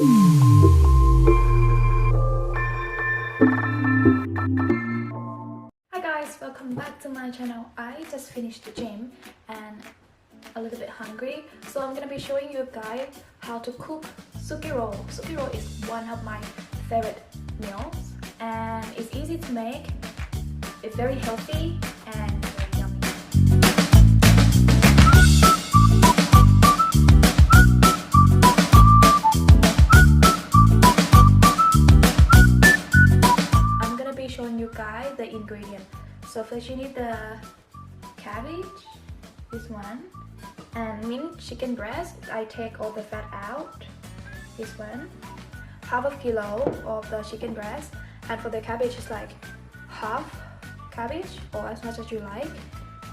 Hi guys, welcome back to my channel. I just finished the gym and a little bit hungry, so I'm gonna be showing you guys how to cook Suki Roll. Suki Roll is one of my favorite meals and it's easy to make, it's very healthy and very yummy. I'm gonna be showing you guys the ingredients. So first you need the cabbage, this one, and minced chicken breast. I take all the fat out, this one, half a kilo of the chicken breast, and for the cabbage it's like half cabbage or as much as you like,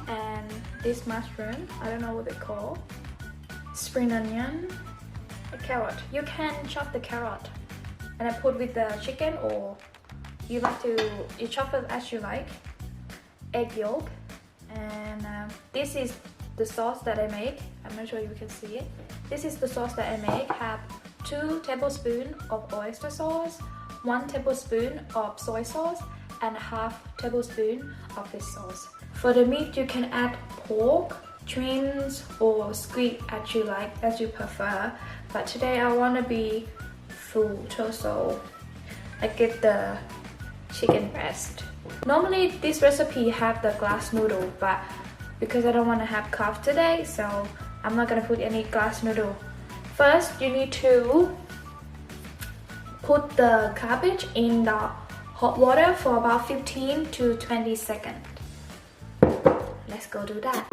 and this mushroom, I don't know what they call, spring onion, a carrot. You can chop the carrot and I put with the chicken, or you chop it as you like, egg yolk, and this is the sauce that I make. I'm not sure you can see it. This is the sauce that I make. Have 2 tablespoons of oyster sauce, 1 tablespoon of soy sauce, and half tablespoon of this sauce. For the meat, you can add pork, shrimps, or squid as you like, as you prefer. But today I want to be full, so I get the chicken breast. Normally this recipe have the glass noodle, but because I don't want to have carb today, so I'm not gonna put any glass noodle. First you need to put the cabbage in the hot water for about 15 to 20 seconds. Let's go do that.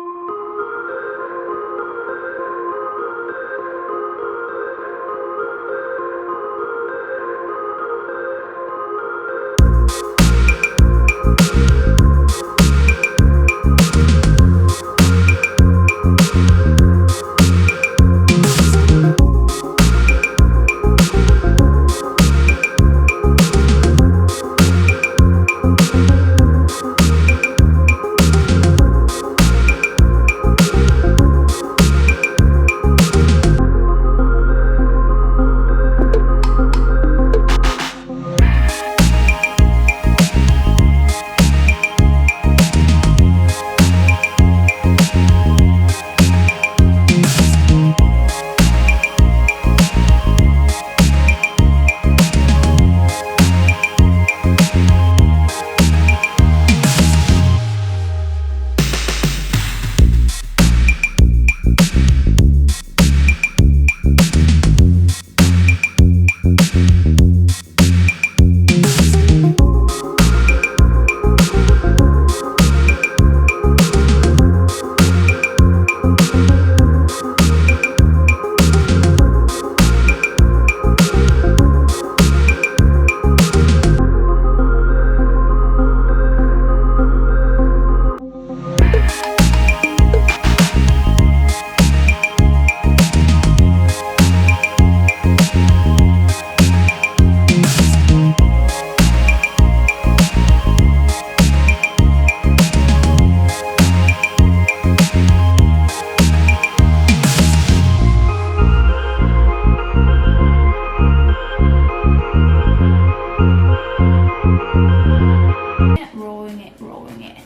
Rolling it.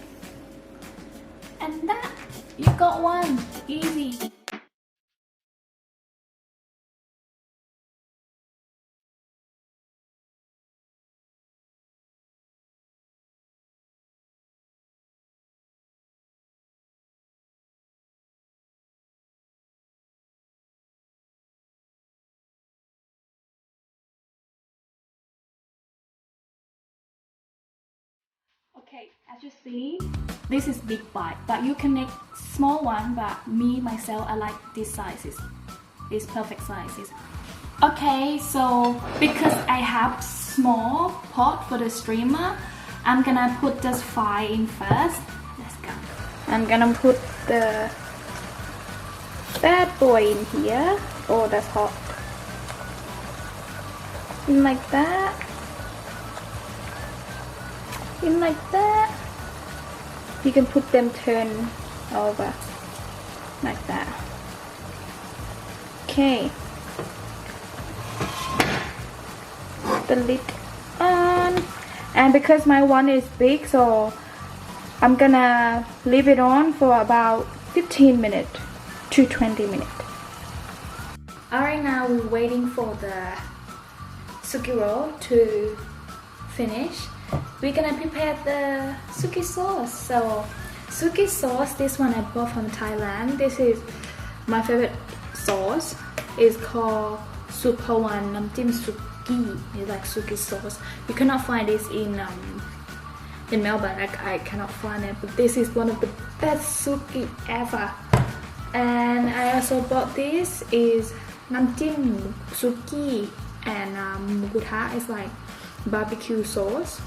And that, you got one. Easy. Okay, as you see, this is big bite, but you can make small one, but myself, I like these sizes. These perfect sizes. Okay, so because I have small pot for the steamer, I'm gonna put this fry in first. Let's go. I'm gonna put the bad boy in here. Oh, that's hot. In like that. In like that. You can put them turn over like that. Okay. the lid on. And because my one is big, so I'm gonna leave it on for about 15 minutes to 20 minutes. Alright, now we're waiting for the Suki roll to finish. We're gonna prepare the Suki sauce. So Suki sauce, this one I bought from Thailand. This is my favorite sauce. It's called Supawan Namjim Suki. It's like Suki sauce. You cannot find this in Melbourne. I cannot find it, but this is one of the best Suki ever. And I also bought this is Namjim Suki and Mugutha is like barbecue sauce,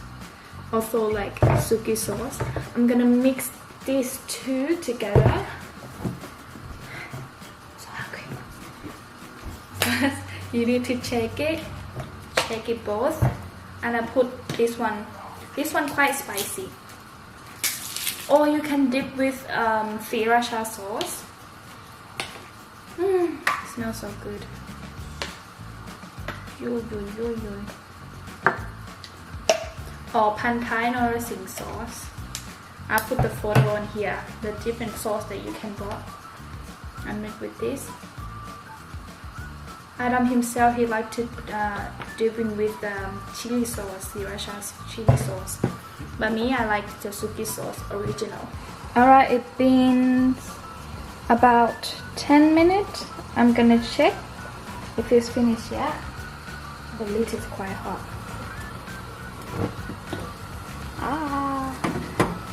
also like Suki sauce. I'm gonna mix these two together. So hungry. First, you need to shake it both, and I put this one quite spicy. Or you can dip with sriracha sauce. It smells so good. Or Pan Thai Nourishing sauce. I put the photo on here, the different sauce that you can buy. I mix with this. Adam himself, he liked to dip in with chili sauce, sriracha chili sauce. But me, I like the Suki sauce original. Alright, it's been about 10 minutes. I'm gonna check if it's finished yet. The lid is quite hot.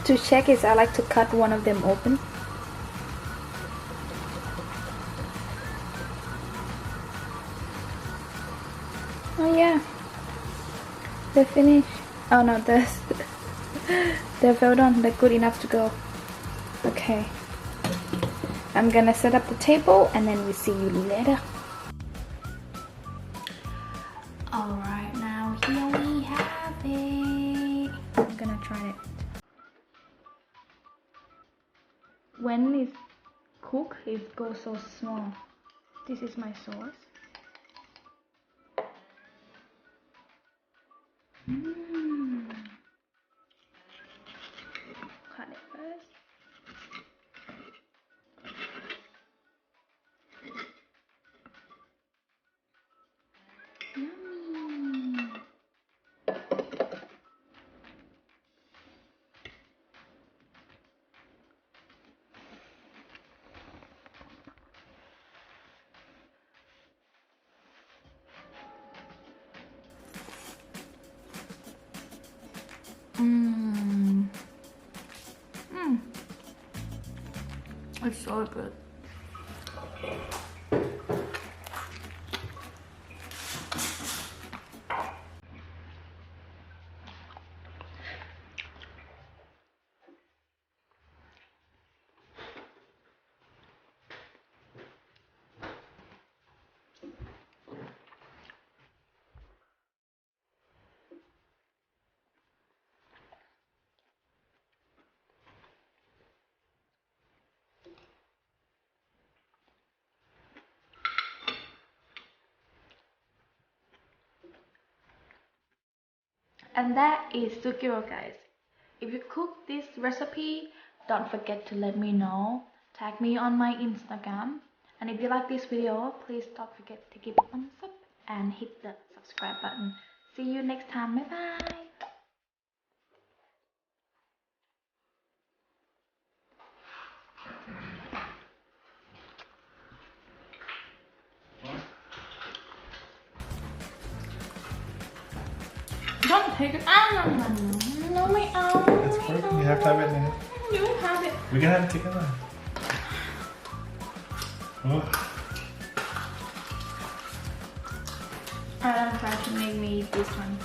To check it, I like to cut one of them open. Oh yeah, they're finished. Oh no, they're well done. They're good enough to go. Okay, I'm gonna set up the table and then we see you later. Alright, now here we have it. I'm gonna try it. When it's cooked, it goes so small. This is my sauce. Cut it first. Yummy. It's so good. And that is Suki Roll, guys. If you cook this recipe, don't forget to let me know. Tag me on my Instagram. And if you like this video, please don't forget to give it a thumbs up and hit the subscribe button. See you next time. Bye bye. Don't take it. No, my arm. It's perfect. You have to have it in it. You have it. We can have it together. Oh. I'm trying to make me eat this one.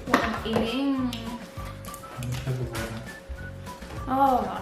What I'm eating. Oh.